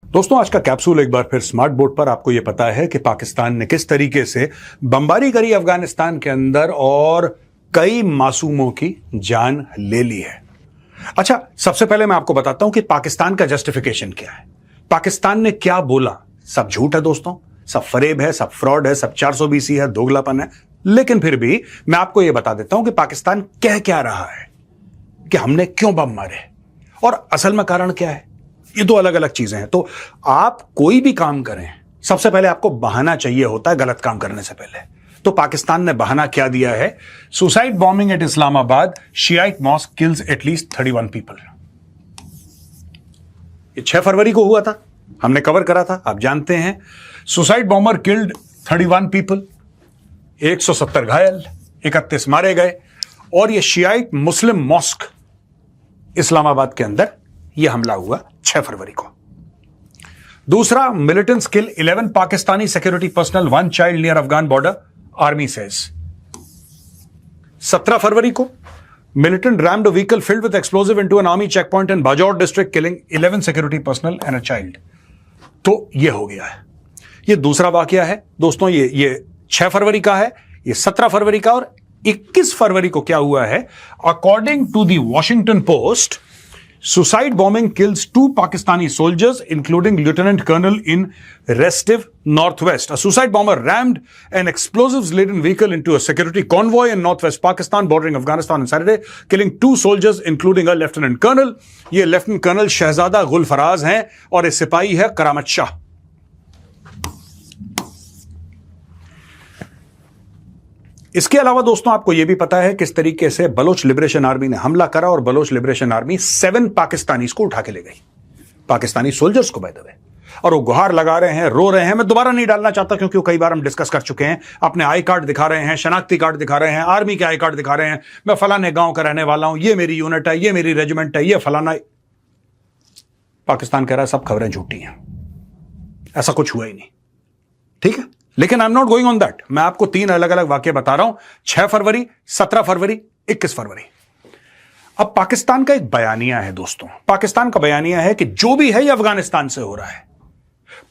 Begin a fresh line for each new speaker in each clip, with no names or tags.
दोस्तों, आज का कैप्सूल एक बार फिर स्मार्ट बोर्ड पर। आपको यह पता है कि पाकिस्तान ने किस तरीके से बमबारी करी अफगानिस्तान के अंदर और कई मासूमों की जान ले ली है। अच्छा, सबसे पहले मैं आपको बताता हूं कि पाकिस्तान का जस्टिफिकेशन क्या है। पाकिस्तान ने क्या बोला? सब झूठ है दोस्तों, सब फरेब है, सब फ्रॉड है, सब 420 है, दोगलापन है। लेकिन फिर भी मैं आपको यह बता देता हूं कि पाकिस्तान कह क्या रहा है, कि हमने क्यों बम मारे और असल में कारण क्या है। ये दो अलग अलग चीजें हैं। तो आप कोई भी काम करें, सबसे पहले आपको बहाना चाहिए होता है गलत काम करने से पहले। तो पाकिस्तान ने बहाना क्या दिया है? Suicide bombing at Islamabad, Shiite mosque kills at least 31 people. ये 6 फरवरी को हुआ था, हमने कवर करा था, आप जानते हैं। सुसाइड बॉम्बर किल्ड 31 पीपल, 170 घायल, 31 मारे गए। और ये शियाइट मुस्लिम मॉस्क इस्लामाबाद के अंदर यह हमला हुआ 6 फरवरी को। दूसरा, militants kill 11 Pakistani security personnel, 1 child near Afghan border, army says. 17 फरवरी को militant rammed a vehicle filled with explosive into an army check point in Bajaur district, killing 11 security personnel and a child. तो यह हो गया है। यह दूसरा वाकया है दोस्तों। ये 6 फरवरी का है, यह 17 फरवरी का। और 21 फरवरी को क्या हुआ है? According to the Washington Post, suicide bombing kills 2 Pakistani soldiers, including Lieutenant Colonel in Restiv, Northwest. A suicide bomber rammed an explosives-laden vehicle into a security convoy in Northwest Pakistan, bordering Afghanistan on Saturday, killing 2 soldiers, including a Lieutenant Colonel. ये Lieutenant Colonel शहजादा गुल फराज हैं और ये सिपाही है करामत शाह। इसके अलावा दोस्तों, आपको यह भी पता है किस तरीके से बलोच लिबरेशन आर्मी ने हमला करा और बलोच लिबरेशन आर्मी 7 पाकिस्तानीज को उठा के ले गई, पाकिस्तानी सोल्जर्स को बाय द वे। और वो गुहार लगा रहे हैं, रो रहे हैं। मैं दोबारा नहीं डालना चाहता क्योंकि कई बार हम डिस्कस कर चुके हैं। अपने आई कार्ड दिखा रहे हैं, शनाख्ती कार्ड दिखा रहे हैं, आर्मी के आई कार्ड दिखा रहे हैं, मैं फलाने गांव का रहने वाला हूं, ये मेरी यूनिट है, ये मेरी रेजिमेंट है, ये फलाना। पाकिस्तान कह रहा है सब खबरें झूठी हैं, ऐसा कुछ हुआ ही नहीं। ठीक है, लेकिन I am not going on that. मैं आपको 3 अलग अलग वाक्य बता रहा हूं, 6 फरवरी, 17 फरवरी, 21 फरवरी। अब पाकिस्तान का एक बयानिया है दोस्तों। पाकिस्तान का बयानिया है कि जो भी है ये अफगानिस्तान से हो रहा है।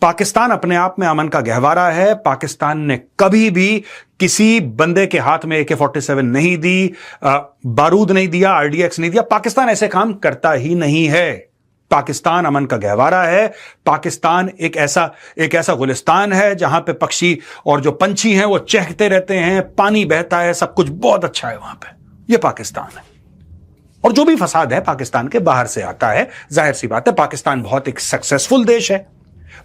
पाकिस्तान अपने आप में अमन का गहवारा है। पाकिस्तान ने कभी भी किसी बंदे के हाथ में AK-47 नहीं दी, बारूद नहीं दिया, RDX नहीं दिया। पाकिस्तान ऐसे काम करता ही नहीं है। पाकिस्तान अमन का गहवारा है। पाकिस्तान एक ऐसा गुलिस्तान है जहां पे पक्षी और जो पंछी हैं वो चहकते रहते हैं, पानी बहता है, सब कुछ बहुत अच्छा है वहां पे। ये पाकिस्तान है। और जो भी फसाद है पाकिस्तान के बाहर से आता है। जाहिर सी बात है, पाकिस्तान बहुत एक सक्सेसफुल देश है।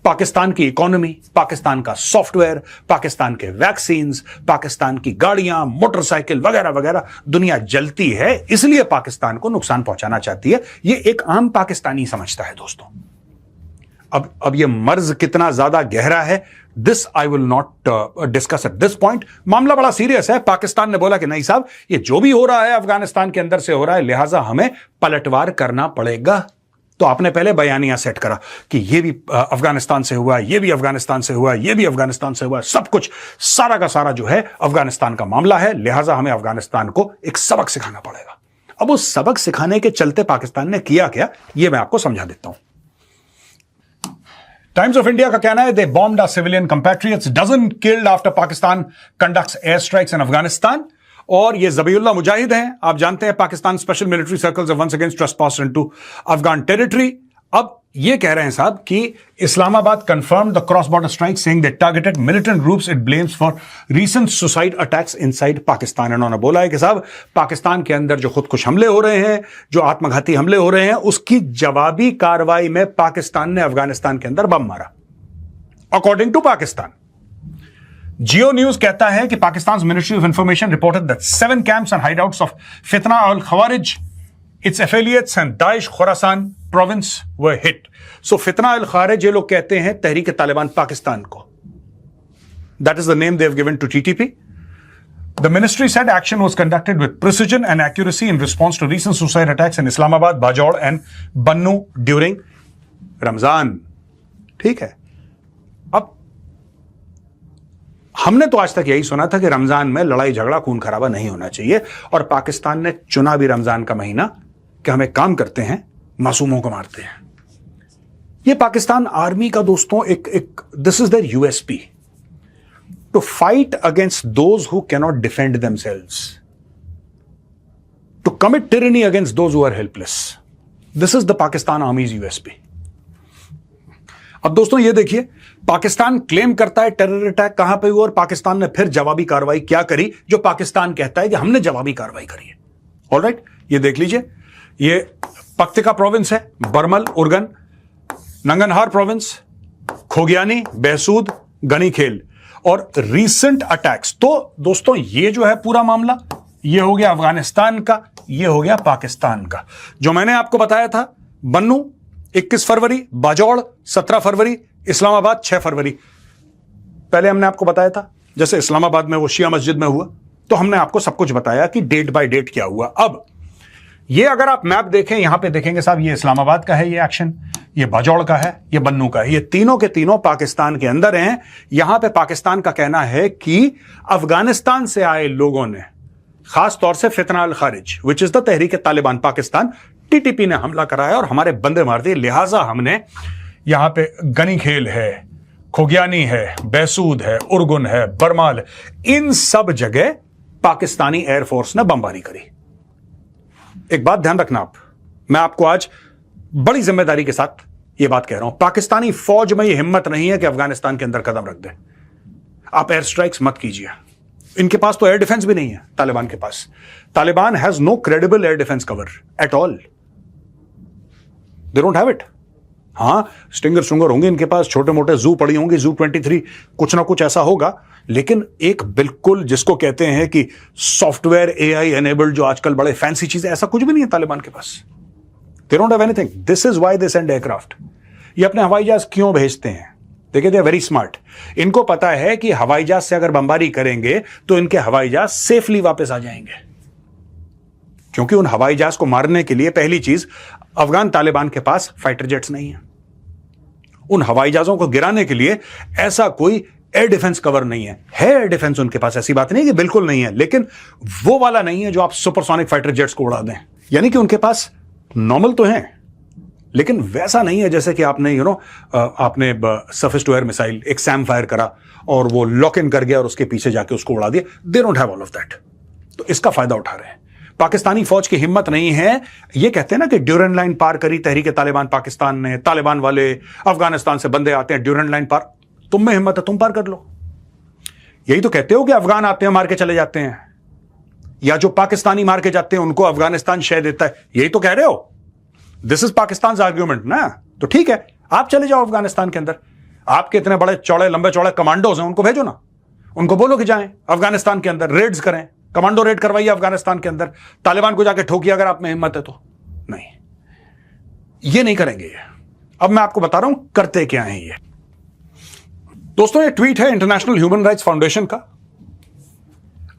पाकिस्तान की इकोनॉमी, पाकिस्तान का सॉफ्टवेयर, पाकिस्तान के वैक्सीन्स, पाकिस्तान की गाड़ियां, मोटरसाइकिल वगैरह वगैरह, दुनिया जलती है, इसलिए पाकिस्तान को नुकसान पहुंचाना चाहती है। यह एक आम पाकिस्तानी समझता है दोस्तों। अब यह मर्ज कितना ज्यादा गहरा है, this I will not discuss at this point. मामला बड़ा सीरियस है। पाकिस्तान ने बोला कि नहीं साहब, ये जो भी हो रहा है अफगानिस्तान के अंदर से हो रहा है, लिहाजा हमें पलटवार करना पड़ेगा। तो आपने पहले बयानिया सेट करा कि ये भी अफगानिस्तान से हुआ, ये भी अफगानिस्तान से हुआ, ये भी अफगानिस्तान से हुआ, सब कुछ सारा का सारा जो है अफगानिस्तान का मामला है, लिहाजा हमें अफगानिस्तान को एक सबक सिखाना पड़ेगा। अब उस सबक सिखाने के चलते पाकिस्तान ने किया क्या, ये मैं आपको समझा देता हूं। टाइम्स ऑफ इंडिया का कहना है, they bombed our civilian compatriots, dozen killed after Pakistan conducts air strikes in Afghanistan. और ये ज़बीउल्लाह मुजाहिद हैं, आप जानते हैं, Pakistan special military circles have once again trespassed into Afghan territory. अब ये कह रहे हैं साहब कि Islamabad confirmed the cross border strike, saying they targeted militant groups it blames for recent suicide attacks inside Pakistan. इन्होंने बोला है कि साहब पाकिस्तान के अंदर जो खुदकुश हमले हो रहे हैं, जो आत्मघाती हमले हो रहे हैं, उसकी जवाबी कार्रवाई में पाकिस्तान ने अफगानिस्तान के अंदर बम मारा, according to Pakistan. Geo news कहता है कि Pakistan ministry of information reported that 7 camps and hideouts of Fitna al Khawarij, its affiliates and Daesh Khorasan province were hit. So Fitna al खवारिज, ये लोग कहते हैं तहरीक तालिबान पाकिस्तान को, that is the name they have given to TTP। The ministry said action was conducted with precision and accuracy in response to recent suicide attacks in Islamabad, Bajaur and Bannu during Ramzan। ठीक है, अब हमने तो आज तक यही सुना था कि रमजान में लड़ाई झगड़ा खून खराबा नहीं होना चाहिए, और पाकिस्तान ने चुना भी रमजान का महीना कि हम एक काम करते हैं, मासूमों को मारते हैं। ये पाकिस्तान आर्मी का दोस्तों एक this is their USP, to fight against those who cannot defend themselves, to commit tyranny against those who are helpless. This is the Pakistan army's USP. अब दोस्तों ये देखिए, पाकिस्तान क्लेम करता है टेरर अटैक कहां पे हुआ और पाकिस्तान ने फिर जवाबी कार्रवाई क्या करी, जो पाकिस्तान कहता है कि हमने जवाबी कार्रवाई करी है। ऑलराइट, ये देख लीजिए, ये पक्तिका प्रोविंस है, बरमल, उर्गन, नंगनहार प्रोविंस, खोगियानी, बहसूद, गनीखेल और रीसेंट अटैक्स। तो दोस्तों ये जो है पूरा मामला, ये हो गया अफगानिस्तान का, ये हो गया पाकिस्तान का। जो मैंने आपको बताया था, बन्नू 21 फरवरी, बाजौड़ 17 फरवरी, इस्लामाबाद 6 फरवरी। पहले हमने आपको बताया था, जैसे इस्लामाबाद में वो शिया मस्जिद में हुआ, तो हमने आपको सब कुछ बताया कि डेट बाय डेट क्या हुआ। अब ये अगर आप मैप देखें, यहां पे देखेंगे साहब, ये इस्लामाबाद का है ये एक्शन, ये बाजौड़ का है, ये बन्नू का है, ये तीनों के तीनों पाकिस्तान के अंदर हैं। यहां पे पाकिस्तान का कहना है कि अफगानिस्तान से आए लोगों ने, खास तौर से फितना अल खारिज which is the Tehreek Taliban Pakistan, TTP ने हमला कराया और हमारे बंदे मार दिए, लिहाजा हमने यहां पे गनीखेल है, खोगियानी है, बहसूद है, उर्गुन है, बरमाल, इन सब जगह पाकिस्तानी एयरफोर्स ने बमबारी करी। एक बात ध्यान रखना आप, मैं आपको आज बड़ी जिम्मेदारी के साथ यह बात कह रहा हूं, पाकिस्तानी फौज में यह हिम्मत नहीं है कि अफगानिस्तान के अंदर कदम रख दे। आप एयर स्ट्राइक्स मत कीजिए, इनके पास तो एयर डिफेंस भी नहीं है तालिबान के पास। Taliban has no credible air defence cover at all, they don't have it. हां, स्टिंगर स्टिंगर होंगे इनके पास, छोटे मोटे जू पड़ी होंगी, जू 23, कुछ ना कुछ ऐसा होगा, लेकिन एक बिल्कुल जिसको कहते हैं कि सॉफ्टवेयर एआई एनेबल्ड, जो आजकल बड़े फैंसी चीजें, ऐसा कुछ भी नहीं है तालिबान के पास। They don't have anything. This is why they send aircraft. ये अपने हवाई जहाज क्यों भेजते हैं? देखिए, दे आर वेरी स्मार्ट। इनको पता है कि हवाई जहाज से अगर बमबारी करेंगे तो इनके हवाई जहाज सेफली वापस आ जाएंगे, क्योंकि उन हवाई जहाज को मारने के लिए पहली चीज, अफगान तालिबान के पास फाइटर जेट्स नहीं है। उन हवाई जहाजों को गिराने के लिए ऐसा कोई एयर डिफेंस कवर नहीं है। एयर डिफेंस उनके पास, ऐसी बात नहीं कि बिल्कुल नहीं है, लेकिन वो वाला नहीं है जो आप सुपरसोनिक फाइटर जेट्स को उड़ा दें। यानी कि उनके पास नॉर्मल तो है, लेकिन वैसा नहीं है जैसे कि आपने आपने सरफेस टू एयर मिसाइल एक सैम फायर करा और वो लॉक इन कर गया और उसके पीछे जाके उसको उड़ा दिया। दे don't have all of that. तो इसका फायदा उठा रहे हैं। पाकिस्तानी फौज की हिम्मत नहीं है। ये कहते हैं ना कि ड्यूरेंट लाइन पार करी तहरीक तालिबान पाकिस्तान ने, तालिबान वाले अफगानिस्तान से बंदे आते हैं ड्यूरेंट लाइन पार, तुम में हिम्मत है तुम पार कर लो। यही तो कहते हो कि अफगान आते हैं मार के चले जाते हैं, या जो पाकिस्तानी मार के जाते हैं उनको अफगानिस्तान शय देता है, यही तो कह रहे हो। दिस इज पाकिस्तान आर्ग्यूमेंट ना। तो ठीक है, आप चले जाओ अफगानिस्तान के अंदर, आपके इतने बड़े चौड़े लंबे चौड़े कमांडोज हैं, उनको भेजो ना, उनको बोलो कि जाएं अफगानिस्तान के अंदर रेड्स करें, कमांडो रेड करवाइए अफगानिस्तान के अंदर, तालिबान को जाके ठोकिए अगर आप में हिम्मत है तो। नहीं, ये नहीं करेंगे ये। अब मैं आपको बता रहा हूं करते क्या हैं ये। दोस्तों, ये ट्वीट है इंटरनेशनल ह्यूमन राइट्स फाउंडेशन का।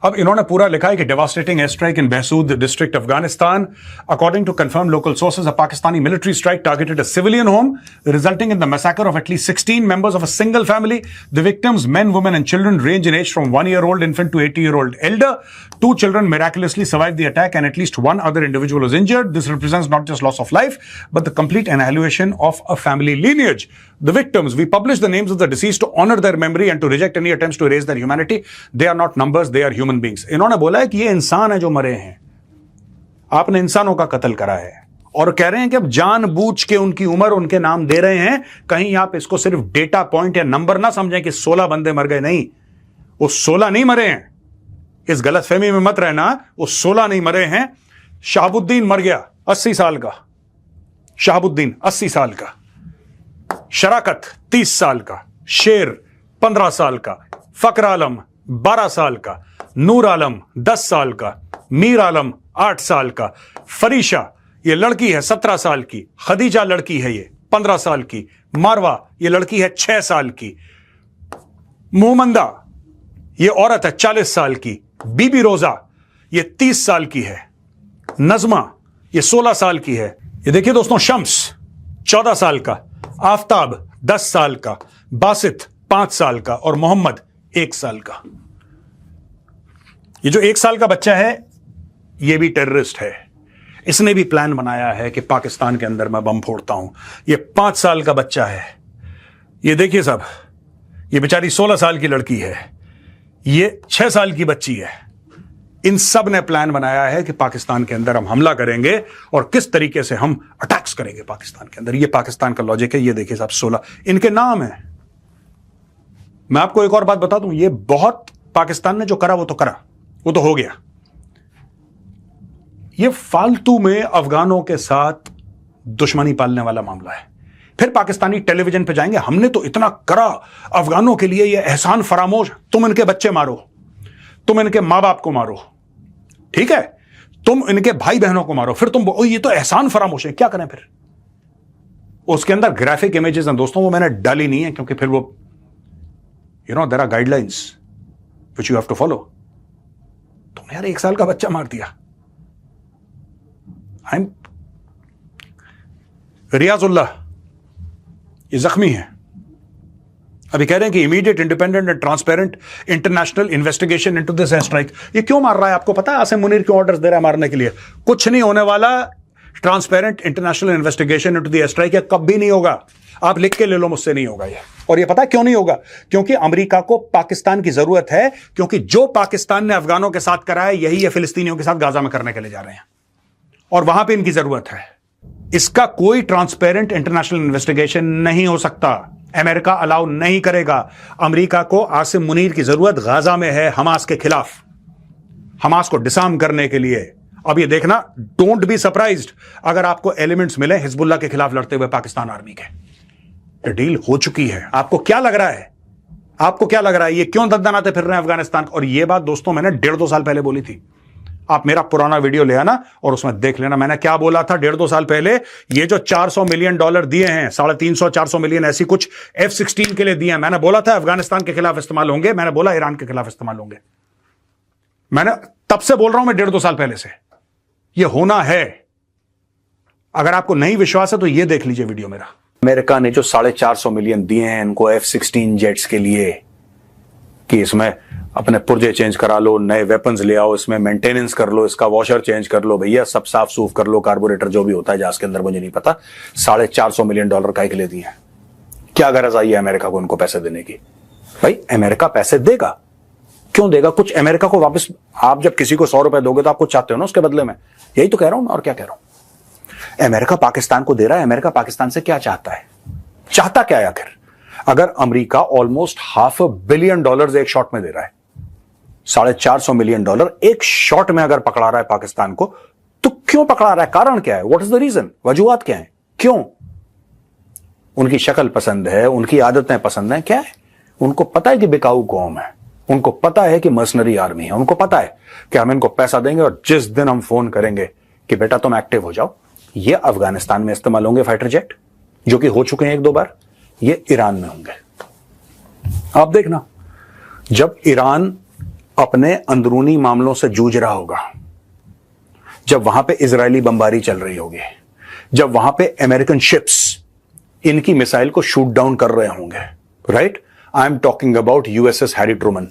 अब इन्होंने पूरा लिखा है कि devastating air strike in Behsud district Afghanistan, according to confirm local sources, a Pakistani military strike targeted a civilian home, resulting in the massacre of at least 16 members of a single family. The victims, men, women and children, range in age from 1-year-old infant to 80-year-old elder. 2 children miraculously survived the attack and at least 1 other individual was injured. This represents not just loss of life, but the complete annihilation of a family lineage. The victims, we publish the names of the deceased to honor their memory and to reject any attempts to erase their humanity. They are not numbers, they are human beings. इन्होंने बोला है कि ये इंसान है जो मरे हैं, आपने इंसानों का कत्ल करा है, और कह रहे हैं कि अब जानबूझ के उनकी उम्र उनके नाम दे रहे हैं। कहीं आप इसको सिर्फ डेटा पॉइंट या नंबर ना समझें कि 16 बंदे मर गए, नहीं, वो 16 नहीं मरे हैं, इस गलतफहमी में मत रहना, वो 16 नहीं मरे हैं। शहाबुद्दीन मर गया 80 साल का, शहाबुद्दीन 80 साल का, शराकत 30 साल का, शेर 15 साल का, फकर आलम 12 साल का, नूर आलम 10 साल का, मीर आलम 8 साल का, फरीशा ये लड़की है 17 साल की, खदीजा लड़की है ये 15 साल की, मारवा ये लड़की है 6 साल की, मोहम्मदा ये औरत है 40 साल की, बीबी रोजा ये 30 साल की है, नजमा ये 16 साल की है। ये देखिए दोस्तों, शम्स 14 साल का, आफताब 10 साल का, बासित 5 साल का और मोहम्मद 1 साल का। ये जो 1 साल का बच्चा है ये भी टेररिस्ट है। इसने भी प्लान बनाया है कि पाकिस्तान के अंदर मैं बम फोड़ता हूं। ये 5 साल का बच्चा है, ये देखिए साहब, ये बेचारी 16 साल की लड़की है, ये 6 साल की बच्ची है। इन सब ने प्लान बनाया है कि पाकिस्तान के अंदर हम हमला करेंगे और किस तरीके से हम अटैक्स करेंगे पाकिस्तान के अंदर। ये पाकिस्तान का लॉजिक है। ये देखिए साहब 16 इनके नाम है। मैं आपको एक और बात बता दूं, ये बहुत पाकिस्तान ने जो करा वो तो करा, वो तो हो गया। ये फालतू में अफगानों के साथ दुश्मनी पालने वाला मामला है। फिर पाकिस्तानी टेलीविजन पे जाएंगे, हमने तो इतना करा अफगानों के लिए, ये एहसान फरामोश, तुम इनके बच्चे मारो, तुम इनके मां बाप को मारो, ठीक है, तुम इनके भाई बहनों को मारो, फिर तुम ये तो एहसान फरामोश है। क्या करें फिर? उसके अंदर ग्राफिक इमेजेस हैं दोस्तों, वो मैंने डाली नहीं है क्योंकि फिर वो there are guidelines which you have to follow. तुमने यार 1 साल का बच्चा मार दिया। रियाजुल्लाह ये जख्मी है, अभी कह रहे हैं कि immediate independent and transparent international investigation into this air strike. ये क्यों मार रहा है आपको पता है? आसिम मुनीर क्यों ऑर्डर्स दे रहा है मारने के लिए? कुछ नहीं होने वाला transparent international investigation into the air strike, कभी नहीं होगा। आप लिख के ले लो, मुझसे नहीं होगा ये। और ये पता है क्यों नहीं होगा? क्योंकि अमेरिका को पाकिस्तान की जरूरत है, क्योंकि जो पाकिस्तान ने अफगानों के साथ करा है यही ये फिलिस्तीनियों के साथ गाजा में करने के लिए जा रहे हैं, और वहां पर इनकी जरूरत है। इसका कोई ट्रांसपेरेंट इंटरनेशनल इन्वेस्टिगेशन नहीं हो सकता, अमेरिका अलाउ नहीं करेगा। अमेरिका को आसिम मुनीर की जरूरत गाजा में है, हमास के खिलाफ, हमास को डिसार्म करने के लिए। अब ये देखना, डोंट बी सरप्राइज्ड अगर आपको एलिमेंट्स मिले हिजबुल्लाह के खिलाफ लड़ते हुए पाकिस्तान आर्मी के। ये डील हो चुकी है। आपको क्या लग रहा है? आपको क्या लग रहा है ये क्यों दंदनाते फिर रहे हैं अफगानिस्तान? और ये बात दोस्तों मैंने 1.5-2 साल पहले बोली थी। आप मेरा पुराना वीडियो ले आना और उसमें देख लेना मैंने क्या बोला था 1.5-2 साल पहले। ये जो $400 मिलियन दिए हैं, 350-400 मिलियन ऐसी कुछ F-16 के लिए दिए हैं, मैंने बोला था अफगानिस्तान के खिलाफ इस्तेमाल होंगे, मैंने बोला ईरान के खिलाफ इस्तेमाल होंगे। मैंने तब से बोल रहा हूं मैं 1.5-2 साल पहले से, ये होना है। अगर आपको नहीं विश्वास है तो ये देख लीजिए वीडियो मेरा। अमेरिका ने जो 450 मिलियन दिए हैं इनको F-16 जेट्स के लिए, कि इसमें अपने पुर्जे चेंज करा लो, नए वेपन्स ले आओ, इसमें मेंटेनेंस कर लो, इसका वॉशर चेंज कर लो, भैया सब साफ सूफ कर लो, कार्बोरेटर जो भी होता है जहाज के अंदर, मुझे नहीं पता। $450 मिलियन काहे के लिए दिए हैं? क्या गरज आई है अमेरिका को इनको पैसे देने की? भाई अमेरिका पैसे देगा, क्यों देगा? कुछ अमेरिका को वापस, आप जब किसी को $100 दोगे तो आप कुछ चाहते हो ना उसके बदले में। यही तो कह रहा हूं मैं, और क्या कह रहा हूं। अमेरिका पाकिस्तान को दे रहा है, अमेरिका पाकिस्तान से क्या चाहता है? चाहता क्या है आखिर? अगर अमेरिका ऑलमोस्ट $500 बिलियन एक शॉट में दे रहा है, $450 मिलियन एक शॉट में अगर पकड़ा रहा है पाकिस्तान को, तो क्यों पकड़ा रहा है? कारण क्या है? What is the reason? वजूहात क्या है? क्यों? उनकी शक्ल पसंद है, उनकी आदतें पसंद हैं, क्या है? उनको पता है कि बिकाऊ कौम है, उनको पता है कि मर्सनरी आर्मी है, उनको पता है कि हम इनको पैसा देंगे और जिस दिन हम फोन करेंगे कि बेटा तुम एक्टिव हो जाओ, ये अफगानिस्तान में इस्तेमाल होंगे फाइटर जेट, जो कि हो चुके हैं 1-2 बार, ये ईरान में होंगे। आप देखना, जब ईरान अपने अंदरूनी मामलों से जूझ रहा होगा, जब वहां पे इजरायली बमबारी चल रही होगी, जब वहां पे अमेरिकन शिप्स इनकी मिसाइल को शूट डाउन कर रहे होंगे, right? I am talking about USS Harry Truman,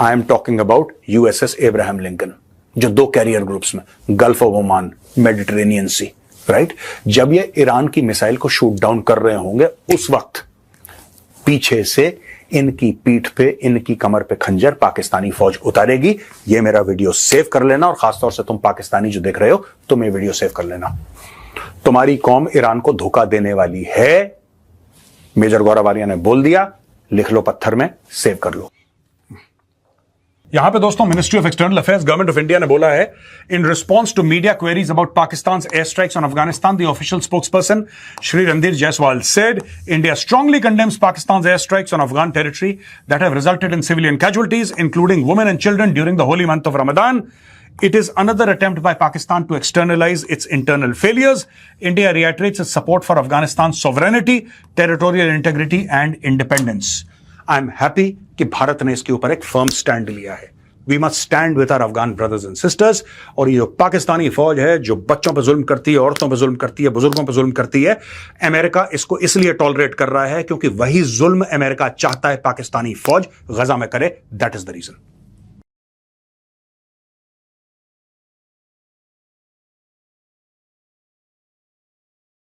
I am talking about USS Abraham Lincoln, जो 2 कैरियर ग्रुप्स में, Gulf of Oman, Mediterranean Sea, right? जब ये ईरान की मिसाइल को शूट डाउन कर रहे होंगे, उस वक्त पीछे से इनकी पीठ पे, इनकी कमर पे खंजर पाकिस्तानी फौज उतारेगी। ये मेरा वीडियो सेव कर लेना, और खासतौर से तुम पाकिस्तानी जो देख रहे हो, तुम ये वीडियो सेव कर लेना। तुम्हारी कौम ईरान को धोखा देने वाली है, मेजर गौरव आर्या ने बोल दिया, लिख लो पत्थर में, सेव कर लो। यहां पे दोस्तों ministry of external affairs government of India ने बोला है, in response to media queries about Pakistan air strikes on Afghanistan, the official spokesperson Shri Randhir Jaiswal said India strongly condemns Pakistan's air strikes on Afghan territory that have resulted in civilian casualties, including women and children during the holy month of Ramadan. It is another attempt by Pakistan to externalize its internal failures. India reiterates its support for Afghanistan's sovereignty, territorial integrity and independence. I'm happy कि भारत ने इसके ऊपर एक firm stand लिया है। We must stand with our Afghan brothers and sisters. और ये जो पाकिस्तानी फौज है, जो बच्चों पे जुल्म करती है, औरतों पे जुल्म करती है, बुजुर्गों पे जुल्म करती है, अमेरिका इसको इसलिए टॉलरेट कर रहा है क्योंकि वही जुल्म अमेरिका चाहता है पाकिस्तानी फौज गजा में करे। That is the reason.